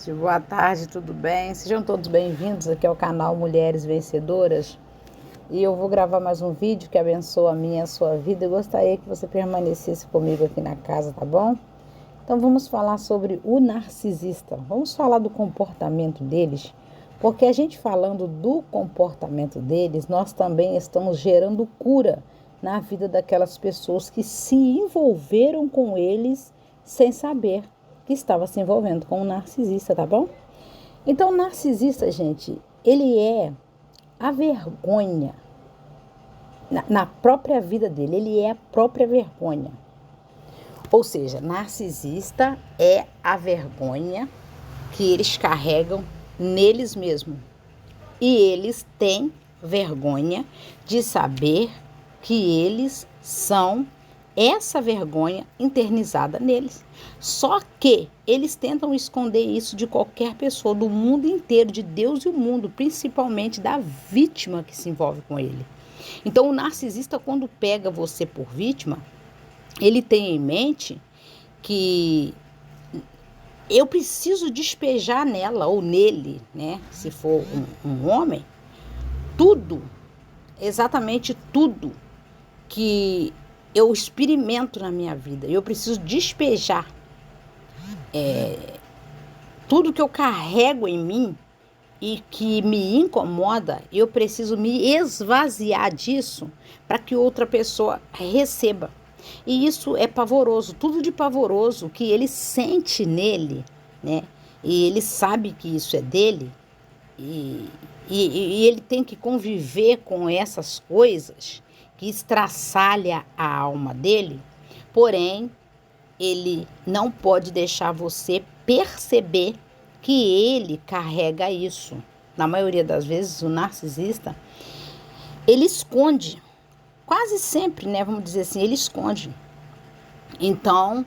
Boa tarde, tudo bem? Sejam todos bem-vindos aqui ao canal Mulheres Vencedoras. E eu vou gravar mais um vídeo que abençoa a minha e a sua vida. Eu gostaria que você permanecesse comigo aqui na casa, tá bom? Então vamos falar sobre o narcisista. Vamos falar do comportamento deles, porque a gente falando do comportamento deles, nós também estamos gerando cura na vida daquelas pessoas que se envolveram com eles sem saber que estava se envolvendo com um narcisista, tá bom? Então, o narcisista, gente, ele é a vergonha na própria vida dele, ele é a própria vergonha. Ou seja, narcisista é a vergonha que eles carregam neles mesmos. E eles têm vergonha de saber que eles são essa vergonha internizada neles. Só que eles tentam esconder isso de qualquer pessoa, do mundo inteiro, de Deus e o mundo, principalmente da vítima que se envolve com ele. Então, o narcisista, quando pega você por vítima, ele tem em mente que eu preciso despejar nela ou nele, né? Se for um homem, tudo, exatamente tudo que eu experimento na minha vida. Eu preciso despejar tudo que eu carrego em mim e que me incomoda. Eu preciso me esvaziar disso para que outra pessoa receba. E isso é pavoroso, tudo de pavoroso que ele sente nele, né? E ele sabe que isso é dele e ele tem que conviver com essas coisas que estraçalha a alma dele, porém, ele não pode deixar você perceber que ele carrega isso. Na maioria das vezes, o narcisista, ele esconde, quase sempre, né? Vamos dizer assim, ele esconde. Então,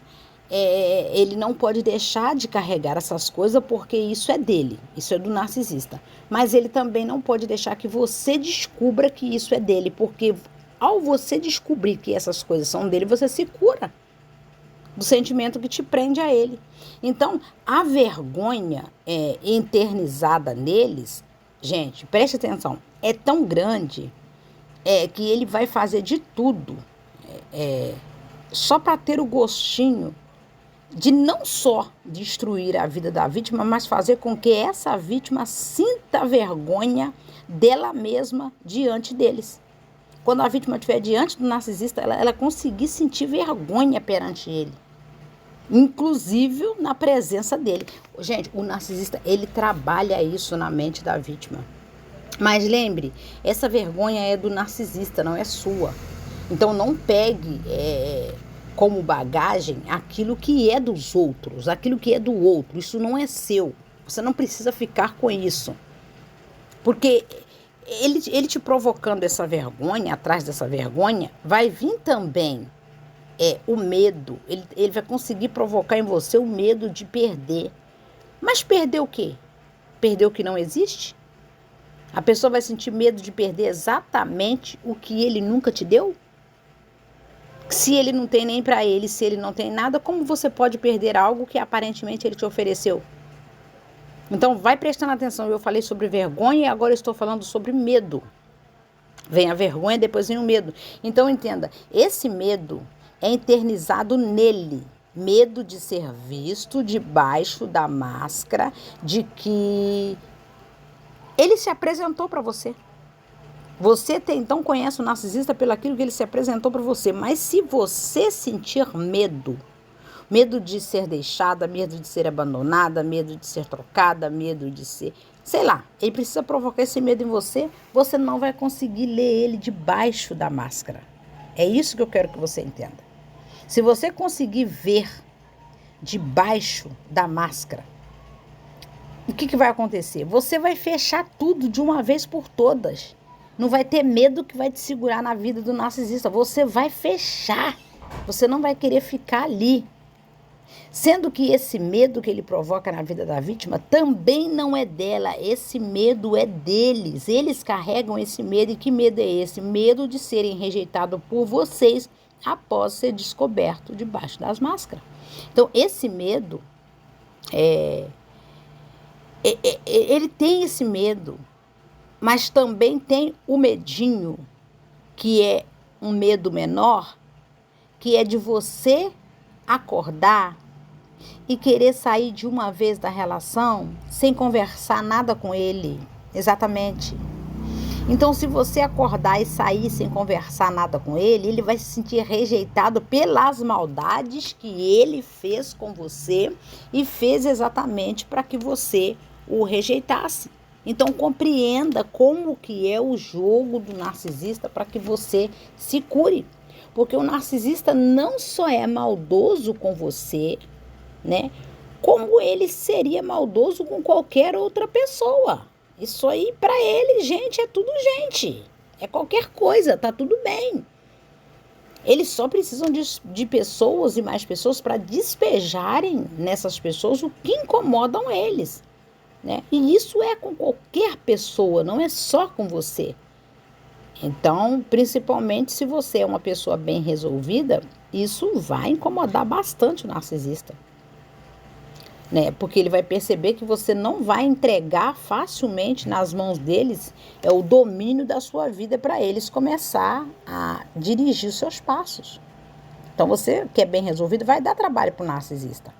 ele não pode deixar de carregar essas coisas porque isso é dele, isso é do narcisista. Mas ele também não pode deixar que você descubra que isso é dele, porque ao você descobrir que essas coisas são dele, você se cura do sentimento que te prende a ele. Então, a vergonha internizada neles, gente, preste atenção, é tão grande que ele vai fazer de tudo só para ter o gostinho de não só destruir a vida da vítima, mas fazer com que essa vítima sinta vergonha dela mesma diante deles. Quando a vítima estiver diante do narcisista, ela conseguir sentir vergonha perante ele, inclusive na presença dele. Gente, o narcisista, ele trabalha isso na mente da vítima. Mas lembre, essa vergonha é do narcisista, não é sua. Então não pegue como bagagem aquilo que é dos outros, aquilo que é do outro. Isso não é seu. Você não precisa ficar com isso. Porque ele te provocando essa vergonha, atrás dessa vergonha, vai vir também o medo. Ele vai conseguir provocar em você o medo de perder. Mas perder o quê? Perder o que não existe? A pessoa vai sentir medo de perder exatamente o que ele nunca te deu? Se ele não tem nem para ele, se ele não tem nada, como você pode perder algo que aparentemente ele te ofereceu? Então, vai prestando atenção. Eu falei sobre vergonha e agora eu estou falando sobre medo. Vem a vergonha, depois vem o medo. Então, entenda, esse medo é internizado nele. Medo de ser visto debaixo da máscara de que ele se apresentou para você. Você então conhece o narcisista pelo aquilo que ele se apresentou para você. Mas se você sentir medo, medo de ser deixada, medo de ser abandonada, medo de ser trocada, medo de ser... sei lá, ele precisa provocar esse medo em você, você não vai conseguir ler ele debaixo da máscara. É isso que eu quero que você entenda. Se você conseguir ver debaixo da máscara, o que vai acontecer? Você vai fechar tudo de uma vez por todas. Não vai ter medo que vai te segurar na vida do narcisista. Você vai fechar. Você não vai querer ficar ali. Sendo que esse medo que ele provoca na vida da vítima também não é dela. Esse medo é deles. Eles carregam esse medo. E que medo é esse? Medo de serem rejeitados por vocês após ser descoberto debaixo das máscaras. Então, esse medo Ele tem esse medo, mas também tem o medinho, que é um medo menor, que é de você acordar e querer sair de uma vez da relação sem conversar nada com ele. Exatamente. Então, se você acordar e sair sem conversar nada com ele, ele vai se sentir rejeitado pelas maldades que ele fez com você e fez exatamente para que você o rejeitasse. Então, compreenda como que é o jogo do narcisista para que você se cure. Porque o narcisista não só é maldoso com você, né? Como ele seria maldoso com qualquer outra pessoa. Isso aí, para ele, gente, é tudo gente. É qualquer coisa, tá tudo bem. Eles só precisam de pessoas e mais pessoas para despejarem nessas pessoas o que incomodam eles, né? E isso é com qualquer pessoa, não é só com você. Então, principalmente se você é uma pessoa bem resolvida, isso vai incomodar bastante o narcisista. Né? Porque ele vai perceber que você não vai entregar facilmente nas mãos deles o domínio da sua vida para eles começar a dirigir os seus passos. Então você que é bem resolvido vai dar trabalho para o narcisista.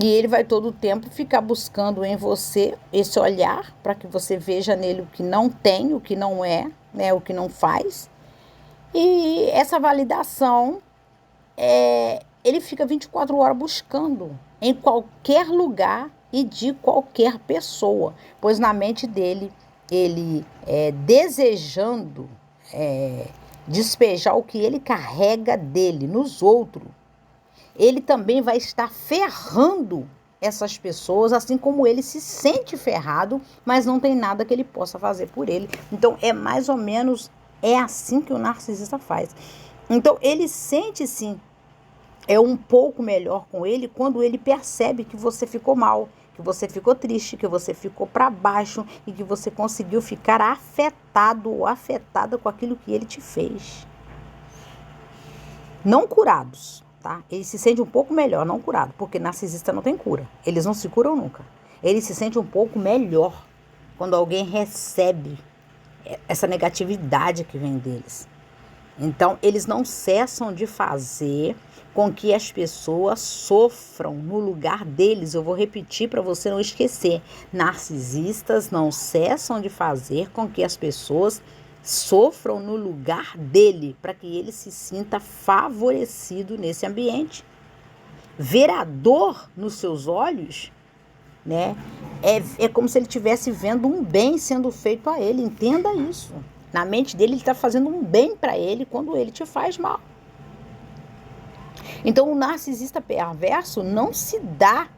E ele vai todo o tempo ficar buscando em você esse olhar para que você veja nele o que não tem, o que não é, né? O que não faz. E essa validação, ele fica 24 horas buscando em qualquer lugar e de qualquer pessoa, pois na mente dele, ele desejando despejar o que ele carrega dele nos outros, ele também vai estar ferrando essas pessoas, assim como ele se sente ferrado, mas não tem nada que ele possa fazer por ele. Então, é mais ou menos assim que o narcisista faz. Então, ele sente sim um pouco melhor com ele quando ele percebe que você ficou mal, que você ficou triste, que você ficou para baixo e que você conseguiu ficar afetado ou afetada com aquilo que ele te fez. Não curados, tá? Ele se sente um pouco melhor, não curado, porque narcisista não tem cura. Eles não se curam nunca. Ele se sente um pouco melhor quando alguém recebe essa negatividade que vem deles. Então, eles não cessam de fazer com que as pessoas sofram no lugar deles. Eu vou repetir para você não esquecer. Narcisistas não cessam de fazer com que as pessoas sofram no lugar dele, para que ele se sinta favorecido nesse ambiente. Ver a dor nos seus olhos, né, é como se ele estivesse vendo um bem sendo feito a ele. Entenda isso. Na mente dele, ele está fazendo um bem para ele quando ele te faz mal. Então, o narcisista perverso não se dá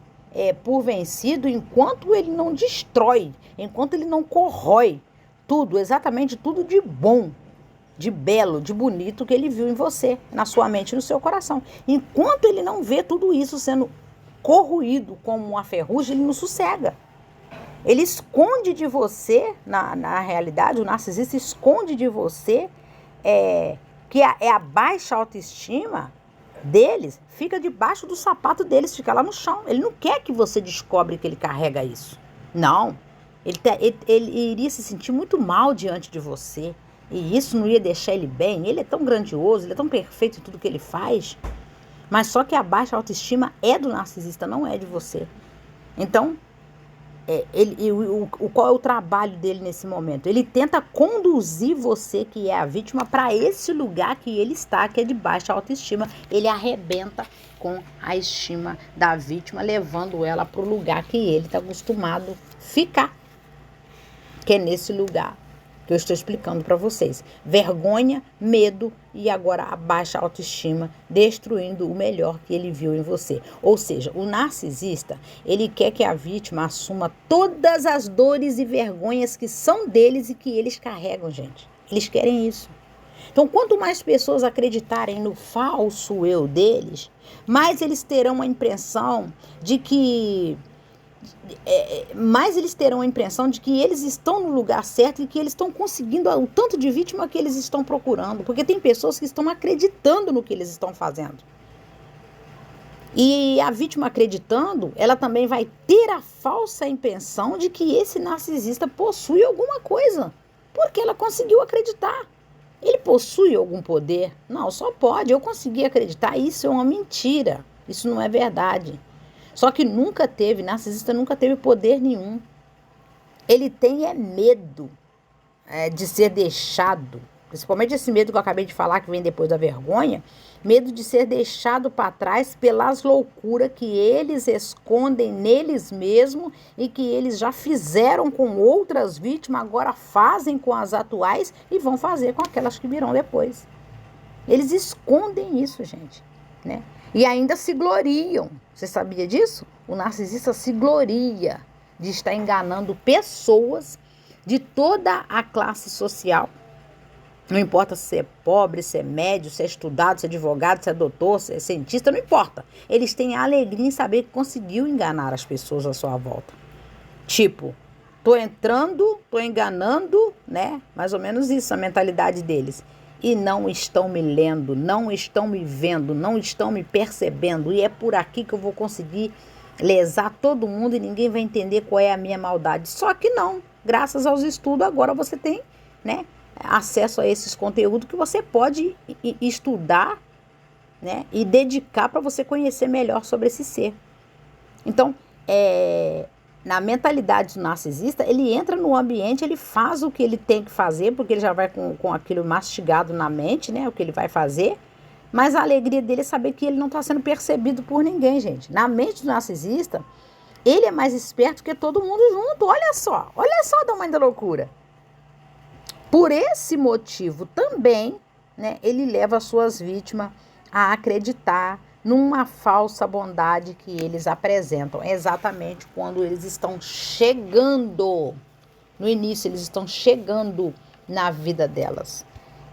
por vencido enquanto ele não destrói, enquanto ele não corrói tudo, exatamente tudo de bom, de belo, de bonito que ele viu em você, na sua mente e no seu coração. Enquanto ele não vê tudo isso sendo corroído como uma ferrugem, ele não sossega. Ele esconde de você, na realidade, o narcisista esconde de você que a baixa autoestima deles fica debaixo do sapato deles, fica lá no chão. Ele não quer que você descobre que ele carrega isso. Não. Ele iria se sentir muito mal diante de você. E isso não ia deixar ele bem. Ele é tão grandioso, ele é tão perfeito em tudo que ele faz. Mas só que a baixa autoestima é do narcisista, não é de você. Então, qual é o trabalho dele nesse momento? Ele tenta conduzir você, que é a vítima, para esse lugar que ele está, que é de baixa autoestima. Ele arrebenta com a estima da vítima, levando ela para o lugar que ele está acostumado a ficar, que é nesse lugar que eu estou explicando para vocês. Vergonha, medo e agora a baixa autoestima, destruindo o melhor que ele viu em você. Ou seja, o narcisista, ele quer que a vítima assuma todas as dores e vergonhas que são deles e que eles carregam, gente. Eles querem isso. Então, quanto mais pessoas acreditarem no falso eu deles, mais eles terão a impressão de que eles estão no lugar certo e que eles estão conseguindo o tanto de vítima que eles estão procurando. Porque tem pessoas que estão acreditando no que eles estão fazendo. E a vítima acreditando, ela também vai ter a falsa impressão de que esse narcisista possui alguma coisa, porque ela conseguiu acreditar. Ele possui algum poder? Não, só pode. Eu consegui acreditar. Isso é uma mentira. Isso não é verdade. Só que narcisista nunca teve poder nenhum. Ele tem medo de ser deixado, principalmente esse medo que eu acabei de falar, que vem depois da vergonha, medo de ser deixado para trás pelas loucuras que eles escondem neles mesmos e que eles já fizeram com outras vítimas, agora fazem com as atuais e vão fazer com aquelas que virão depois. Eles escondem isso, gente, né? E ainda se gloriam. Você sabia disso? O narcisista se gloria de estar enganando pessoas de toda a classe social. Não importa se é pobre, se é médio, se é estudado, se é advogado, se é doutor, se é cientista, não importa. Eles têm a alegria em saber que conseguiu enganar as pessoas à sua volta. Tipo, tô enganando, né? Mais ou menos isso, a mentalidade deles. E não estão me lendo, não estão me vendo, não estão me percebendo. E é por aqui que eu vou conseguir lesar todo mundo e ninguém vai entender qual é a minha maldade. Só que não, graças aos estudos, agora você tem, né, acesso a esses conteúdos que você pode estudar, né, e dedicar para você conhecer melhor sobre esse ser. Então, na mentalidade do narcisista, ele entra no ambiente, ele faz o que ele tem que fazer, porque ele já vai com aquilo mastigado na mente, né, o que ele vai fazer, mas a alegria dele é saber que ele não está sendo percebido por ninguém, gente. Na mente do narcisista, ele é mais esperto que todo mundo junto, olha só o tamanho da loucura. Por esse motivo também, né, ele leva as suas vítimas a acreditar numa falsa bondade que eles apresentam, exatamente quando eles estão chegando, no início eles estão chegando na vida delas.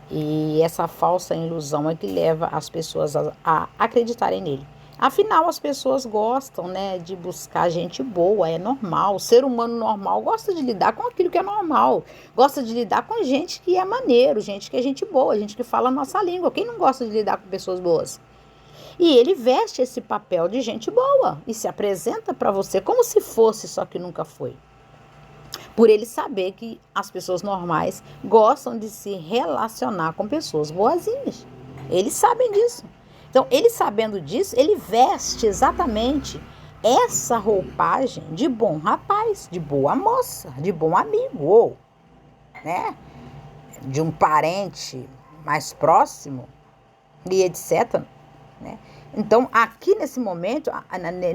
E essa falsa ilusão é que leva as pessoas a acreditarem nele. Afinal, as pessoas gostam, né, de buscar gente boa, é normal. O ser humano normal gosta de lidar com aquilo que é normal. Gosta de lidar com gente que é maneiro, gente que é gente boa, gente que fala a nossa língua. Quem não gosta de lidar com pessoas boas? E ele veste esse papel de gente boa e se apresenta para você como se fosse, só que nunca foi. Por ele saber que as pessoas normais gostam de se relacionar com pessoas boazinhas. Eles sabem disso. Então, ele sabendo disso, ele veste exatamente essa roupagem de bom rapaz, de boa moça, de bom amigo, né? De um parente mais próximo e etc. Né? Então, aqui nesse momento,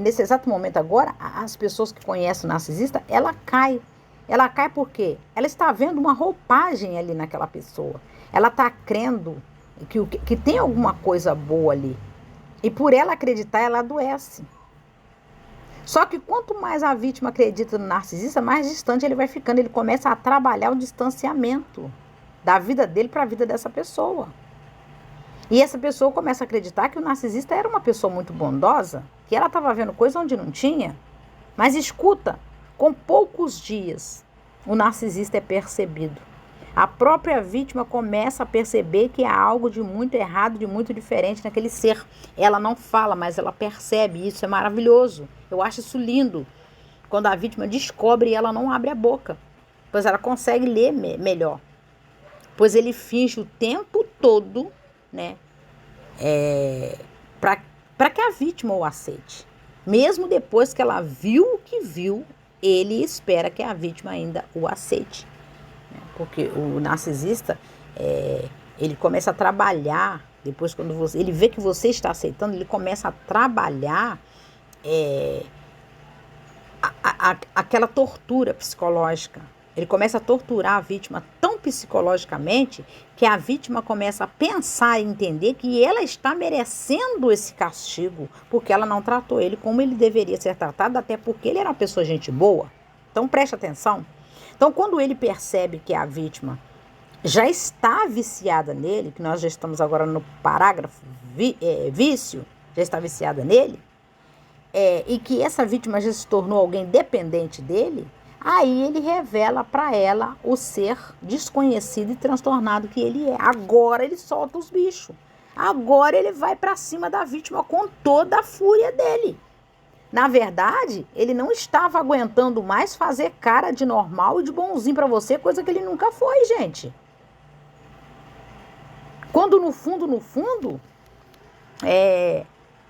nesse exato momento agora, as pessoas que conhecem o narcisista, ela cai. Ela cai por quê? Ela está vendo uma roupagem ali naquela pessoa. Ela está crendo que tem alguma coisa boa ali. E por ela acreditar, ela adoece. Só que quanto mais a vítima acredita no narcisista, mais distante ele vai ficando. Ele começa a trabalhar o distanciamento da vida dele para a vida dessa pessoa. E essa pessoa começa a acreditar que o narcisista era uma pessoa muito bondosa, que ela estava vendo coisa onde não tinha. Mas escuta, com poucos dias, o narcisista é percebido. A própria vítima começa a perceber que há algo de muito errado, de muito diferente naquele ser. Ela não fala, mas ela percebe. Isso é maravilhoso. Eu acho isso lindo. Quando a vítima descobre e ela não abre a boca, pois ela consegue ler melhor. Pois ele finge o tempo todo, né, para que a vítima o aceite. Mesmo depois que ela viu o que viu, ele espera que a vítima ainda o aceite. Porque o narcisista, ele começa a trabalhar, depois quando ele vê que você está aceitando, ele começa a trabalhar aquela tortura psicológica. Ele começa a torturar a vítima tão psicologicamente que a vítima começa a pensar e entender que ela está merecendo esse castigo porque ela não tratou ele como ele deveria ser tratado, até porque ele era uma pessoa gente boa. Então preste atenção. Então quando ele percebe que a vítima já está viciada nele, que nós já estamos agora no parágrafo vício, já está viciada nele, e que essa vítima já se tornou alguém dependente dele, aí ele revela para ela o ser desconhecido e transtornado que ele é. Agora ele solta os bichos. Agora ele vai para cima da vítima com toda a fúria dele. Na verdade, ele não estava aguentando mais fazer cara de normal e de bonzinho para você, coisa que ele nunca foi, gente. Quando no fundo,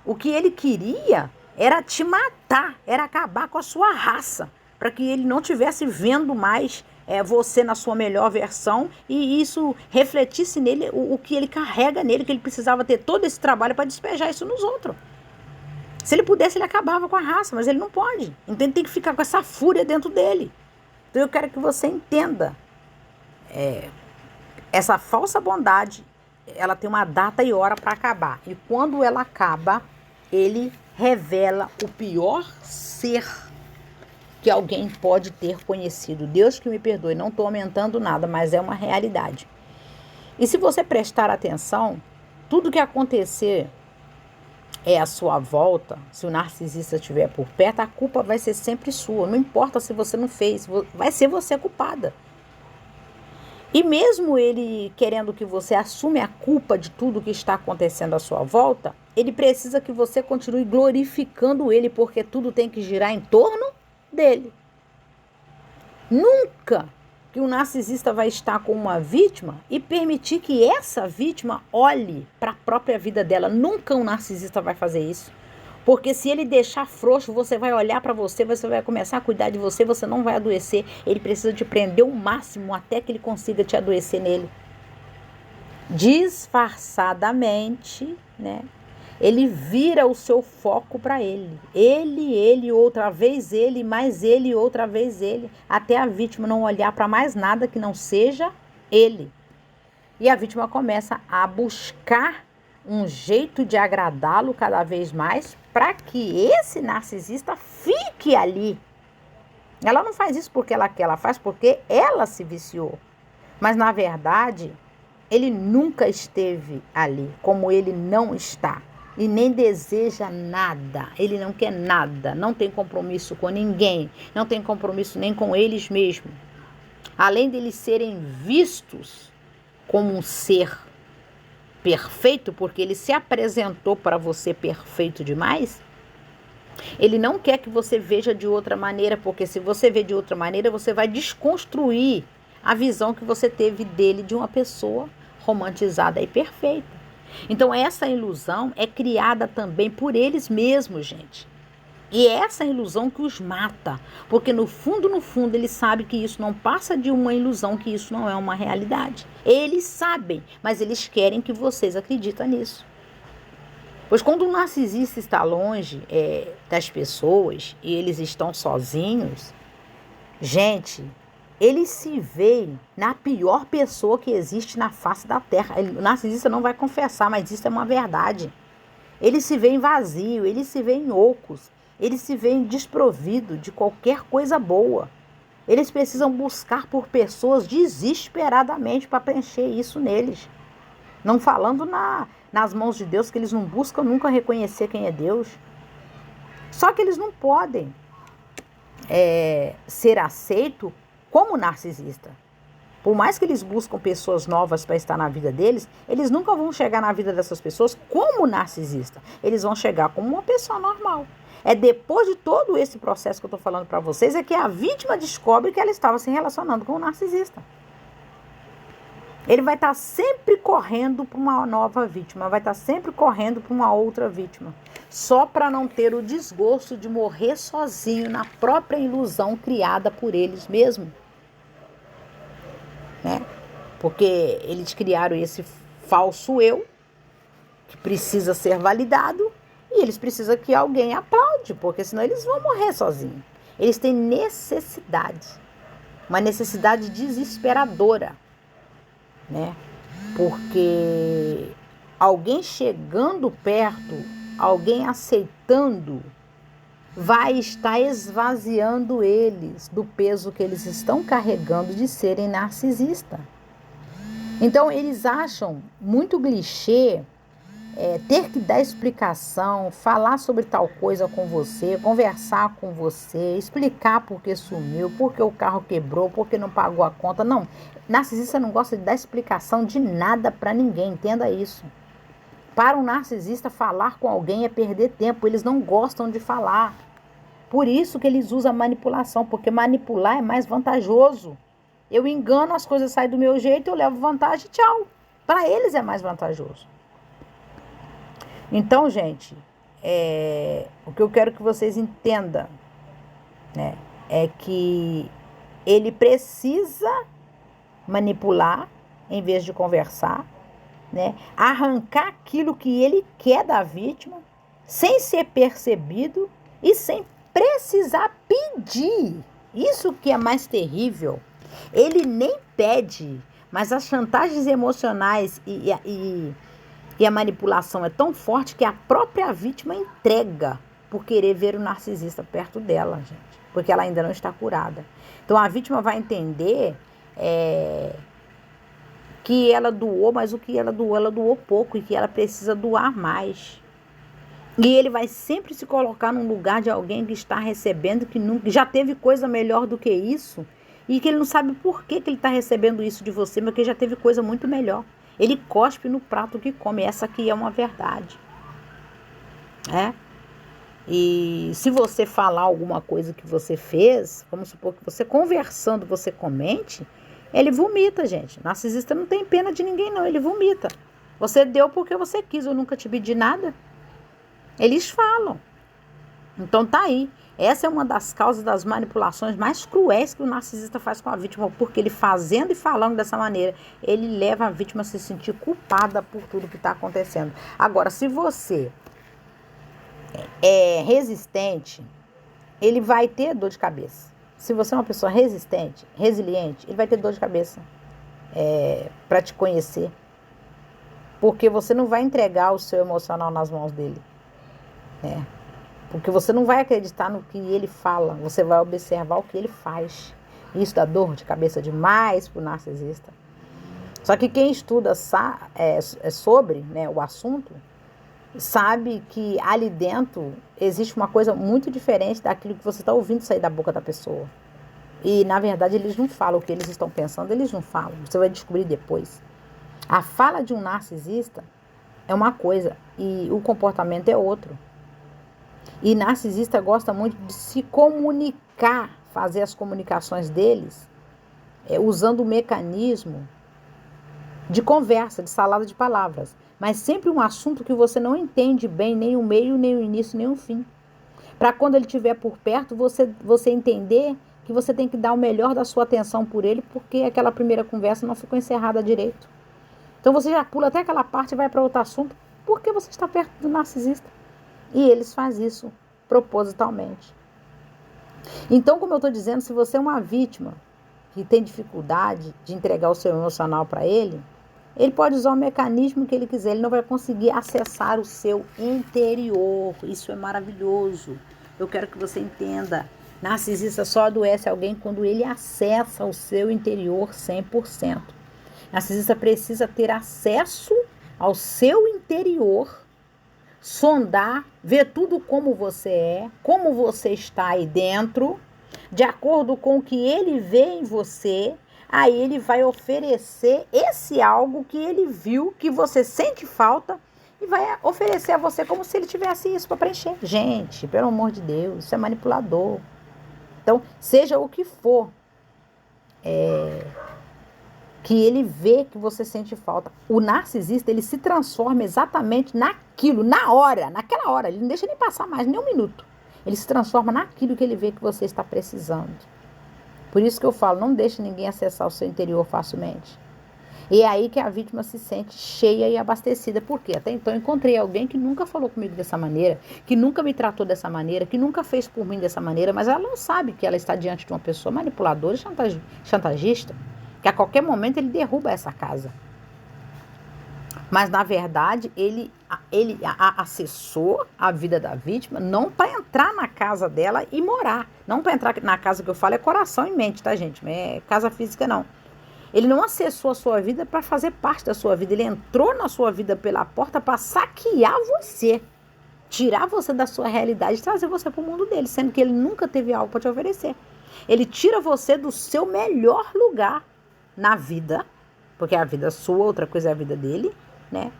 o que ele queria era te matar, era acabar com a sua raça, para que ele não tivesse vendo mais você na sua melhor versão e isso refletisse nele o que ele carrega nele, que ele precisava ter todo esse trabalho para despejar isso nos outros. Se ele pudesse, ele acabava com a raça, mas ele não pode. Então ele tem que ficar com essa fúria dentro dele. Então eu quero que você entenda. Essa falsa bondade, ela tem uma data e hora para acabar. E quando ela acaba, ele revela o pior ser que alguém pode ter conhecido. Deus que me perdoe, não estou aumentando nada, mas é uma realidade. E se você prestar atenção, tudo que acontecer à sua volta, se o narcisista estiver por perto, a culpa vai ser sempre sua. Não importa se você não fez, vai ser você culpada. E mesmo ele querendo que você assume a culpa de tudo que está acontecendo à sua volta, ele precisa que você continue glorificando ele, porque tudo tem que girar em torno dele. Nunca que o narcisista vai estar com uma vítima e permitir que essa vítima olhe para a própria vida dela. Nunca um narcisista vai fazer isso. Porque se ele deixar frouxo, você vai olhar para você, você vai começar a cuidar de você, você não vai adoecer. Ele precisa te prender o máximo até que ele consiga te adoecer nele. Disfarçadamente, né? Ele vira o seu foco para ele. Ele, outra vez ele, mais ele, outra vez ele. Até a vítima não olhar para mais nada que não seja ele. E a vítima começa a buscar um jeito de agradá-lo cada vez mais para que esse narcisista fique ali. Ela não faz isso porque ela quer, ela faz porque ela se viciou. Mas, na verdade, ele nunca esteve ali, como ele não está. E nem deseja nada, ele não quer nada, não tem compromisso com ninguém, não tem compromisso nem com eles mesmos. Além deles serem vistos como um ser perfeito, porque ele se apresentou para você perfeito demais, ele não quer que você veja de outra maneira, porque se você vê de outra maneira, você vai desconstruir a visão que você teve dele de uma pessoa romantizada e perfeita. Então essa ilusão é criada também por eles mesmos, gente. E é essa ilusão que os mata, porque no fundo, eles sabem que isso não passa de uma ilusão, que isso não é uma realidade. Eles sabem, mas eles querem que vocês acreditem nisso. Pois quando o narcisista está longe das pessoas e eles estão sozinhos, gente, eles se veem na pior pessoa que existe na face da terra. O narcisista não vai confessar, mas isso é uma verdade. Eles se veem vazios, eles se veem ocos, eles se veem desprovidos de qualquer coisa boa. Eles precisam buscar por pessoas desesperadamente para preencher isso neles. Não falando nas mãos de Deus, que eles não buscam nunca reconhecer quem é Deus. Só que eles não podem ser aceitos como narcisista. Por mais que eles buscam pessoas novas para estar na vida deles, eles nunca vão chegar na vida dessas pessoas como narcisista. Eles vão chegar como uma pessoa normal. É depois de todo esse processo que eu estou falando para vocês, é que a vítima descobre que ela estava se relacionando com o narcisista. Ele vai estar sempre correndo para uma nova vítima, vai estar sempre correndo para uma outra vítima, só para não ter o desgosto de morrer sozinho na própria ilusão criada por eles mesmos. Né? Porque eles criaram esse falso eu, que precisa ser validado, e eles precisam que alguém aplaude, porque senão eles vão morrer sozinhos. Eles têm necessidade, uma necessidade desesperadora, né? Porque alguém chegando perto, alguém aceitando, vai estar esvaziando eles do peso que eles estão carregando de serem narcisistas. Então, eles acham muito clichê ter que dar explicação, falar sobre tal coisa com você, conversar com você, explicar por que sumiu, por que o carro quebrou, por que não pagou a conta. Não, narcisista não gosta de dar explicação de nada para ninguém, entenda isso. Para um narcisista, falar com alguém é perder tempo. Eles não gostam de falar. Por isso que eles usam a manipulação, porque manipular é mais vantajoso. Eu engano, as coisas saem do meu jeito, eu levo vantagem, tchau. Para eles é mais vantajoso. Então, gente, o que eu quero que vocês entendam, né, é que ele precisa manipular em vez de conversar, né, arrancar aquilo que ele quer da vítima, sem ser percebido e sem precisar pedir. Isso que é mais terrível. Ele nem pede, mas as chantagens emocionais e a manipulação é tão forte que a própria vítima entrega por querer ver o narcisista perto dela, gente. Porque ela ainda não está curada. Então a vítima vai entender que ela doou, mas o que ela doou pouco e que ela precisa doar mais. E ele vai sempre se colocar num lugar de alguém que está recebendo, que nunca, já teve coisa melhor do que isso, e que ele não sabe por que ele está recebendo isso de você, mas que já teve coisa muito melhor. Ele cospe no prato que come. Essa aqui é uma verdade. E se você falar alguma coisa que você fez, vamos supor que você conversando, você comente, ele vomita, gente. Narcisista não tem pena de ninguém, não. Ele vomita. Você deu porque você quis, eu nunca te pedi nada. Eles falam. Então tá aí. Essa é uma das causas das manipulações mais cruéis que o narcisista faz com a vítima, porque ele fazendo e falando dessa maneira, ele leva a vítima a se sentir culpada por tudo que está acontecendo. Agora, se você é resistente, ele vai ter dor de cabeça. Se você é uma pessoa resistente, resiliente, ele vai ter dor de cabeça para te conhecer, porque você não vai entregar o seu emocional nas mãos dele. Porque você não vai acreditar no que ele fala, você vai observar o que ele faz. Isso dá dor de cabeça demais para o narcisista. Só que quem estuda sobre, né, o assunto, sabe que ali dentro existe uma coisa muito diferente daquilo que você está ouvindo sair da boca da pessoa. E, na verdade, eles não falam o que eles estão pensando, eles não falam. Você vai descobrir depois. A fala de um narcisista é uma coisa e o comportamento é outro. E narcisista gosta muito de se comunicar, fazer as comunicações deles, usando o mecanismo de conversa, de salada de palavras. Mas sempre um assunto que você não entende bem, nem o meio, nem o início, nem o fim. Para quando ele estiver por perto, você entender que você tem que dar o melhor da sua atenção por ele, porque aquela primeira conversa não ficou encerrada direito. Então você já pula até aquela parte e vai para outro assunto, porque você está perto do narcisista. E eles fazem isso propositalmente. Então, como eu estou dizendo, se você é uma vítima que tem dificuldade de entregar o seu emocional para ele pode usar o mecanismo que ele quiser, ele não vai conseguir acessar o seu interior. Isso é maravilhoso. Eu quero que você entenda. Narcisista só adoece alguém quando ele acessa o seu interior 100%. Narcisista precisa ter acesso ao seu interior, sondar, ver tudo como você é, como você está aí dentro, de acordo com o que ele vê em você. Aí ele vai oferecer esse algo que ele viu, que você sente falta, e vai oferecer a você como se ele tivesse isso para preencher. Gente, pelo amor de Deus, isso é manipulador. Então, seja o que for, que ele vê que você sente falta. O narcisista, ele se transforma exatamente naquilo, naquela hora. Ele não deixa nem passar mais nem um minuto. Ele se transforma naquilo que ele vê que você está precisando. Por isso que eu falo, não deixe ninguém acessar o seu interior facilmente. E é aí que a vítima se sente cheia e abastecida. Por quê? Até então eu encontrei alguém que nunca falou comigo dessa maneira, que nunca me tratou dessa maneira, que nunca fez por mim dessa maneira, mas ela não sabe que ela está diante de uma pessoa manipuladora e chantagista, que a qualquer momento ele derruba essa casa. Mas, na verdade, ele acessou a vida da vítima não para entrar na casa dela e morar. Não para entrar na casa que eu falo é coração e mente, tá, gente? Não é casa física, não. Ele não acessou a sua vida para fazer parte da sua vida. Ele entrou na sua vida pela porta para saquear você. Tirar você da sua realidade e trazer você para o mundo dele, sendo que ele nunca teve algo para te oferecer. Ele tira você do seu melhor lugar na vida, porque a vida é sua, outra coisa é a vida dele, né?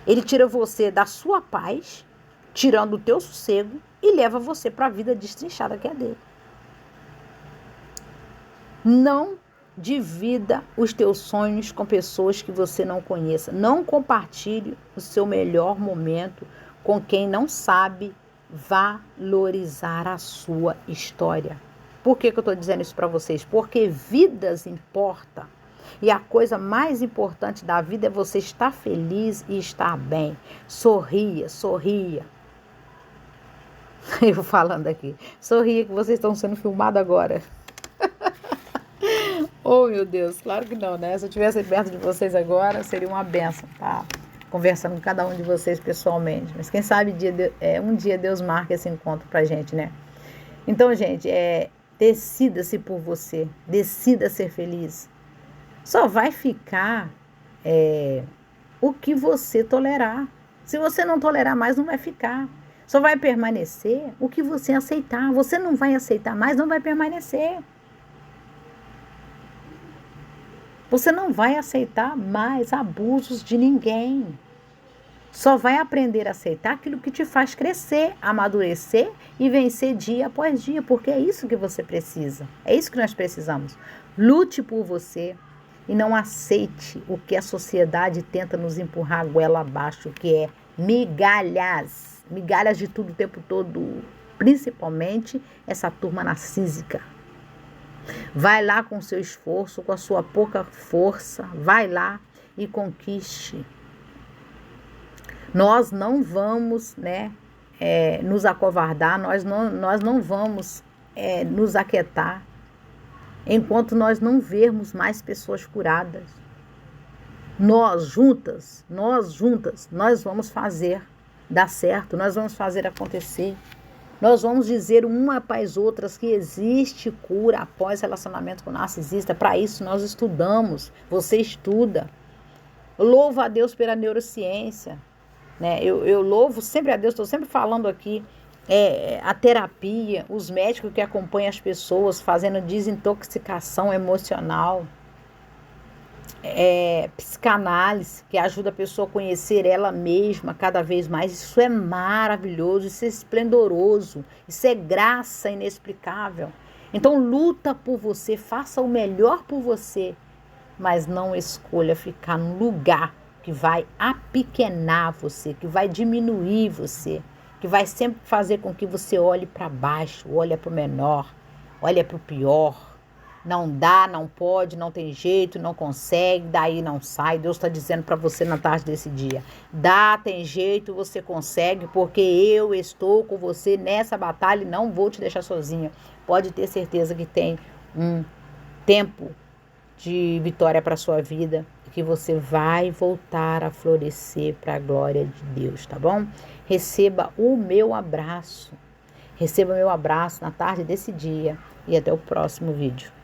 Ele tira você da sua paz, tirando o teu sossego e leva você para a vida destrinchada que é dele. Não divida os teus sonhos com pessoas que você não conheça. Não compartilhe o seu melhor momento com quem não sabe valorizar a sua história. Por que eu estou dizendo isso para vocês? Porque vidas importam. E a coisa mais importante da vida é você estar feliz e estar bem. Sorria, sorria. Eu falando aqui. Sorria que vocês estão sendo filmados agora. Oh, meu Deus, claro que não, né? Se eu estivesse perto de vocês agora, seria uma benção, tá? Conversando com cada um de vocês pessoalmente. Mas quem sabe um dia Deus marca esse encontro pra gente, né? Então, gente, decida-se por você. Decida ser feliz. Só vai ficar o que você tolerar. Se você não tolerar mais, não vai ficar. Só vai permanecer o que você aceitar. Você não vai aceitar mais, não vai permanecer. Você não vai aceitar mais abusos de ninguém. Só vai aprender a aceitar aquilo que te faz crescer, amadurecer e vencer dia após dia, porque é isso que você precisa. É isso que nós precisamos. Lute por você e não aceite o que a sociedade tenta nos empurrar a goela abaixo, que é migalhas. Migalhas de tudo o tempo todo, principalmente essa turma narcísica. Vai lá com o seu esforço, com a sua pouca força, vai lá e conquiste. Nós não vamos, nos acovardar, nós não vamos nos aquietar enquanto nós não vermos mais pessoas curadas. Nós juntas, nós vamos fazer dar certo, nós vamos fazer acontecer. Nós vamos dizer uma para as outras que existe cura após relacionamento com o narcisista. Para isso nós estudamos, você estuda. Louvo a Deus pela neurociência. Né? Eu louvo sempre a Deus, estou sempre falando aqui, a terapia, os médicos que acompanham as pessoas fazendo desintoxicação emocional. Psicanálise, que ajuda a pessoa a conhecer ela mesma cada vez mais. Isso é maravilhoso, isso é esplendoroso, isso é graça inexplicável. Então luta por você, faça o melhor por você, mas não escolha ficar num lugar que vai apequenar você, que vai diminuir você, que vai sempre fazer com que você olhe para baixo, olhe para o menor, olhe para o pior. Não dá, não pode, não tem jeito, não consegue, daí não sai. Deus está dizendo para você na tarde desse dia. Dá, tem jeito, você consegue, porque eu estou com você nessa batalha e não vou te deixar sozinha. Pode ter certeza que tem um tempo de vitória para a sua vida, que você vai voltar a florescer para a glória de Deus, tá bom? Receba o meu abraço. Receba o meu abraço na tarde desse dia e até o próximo vídeo.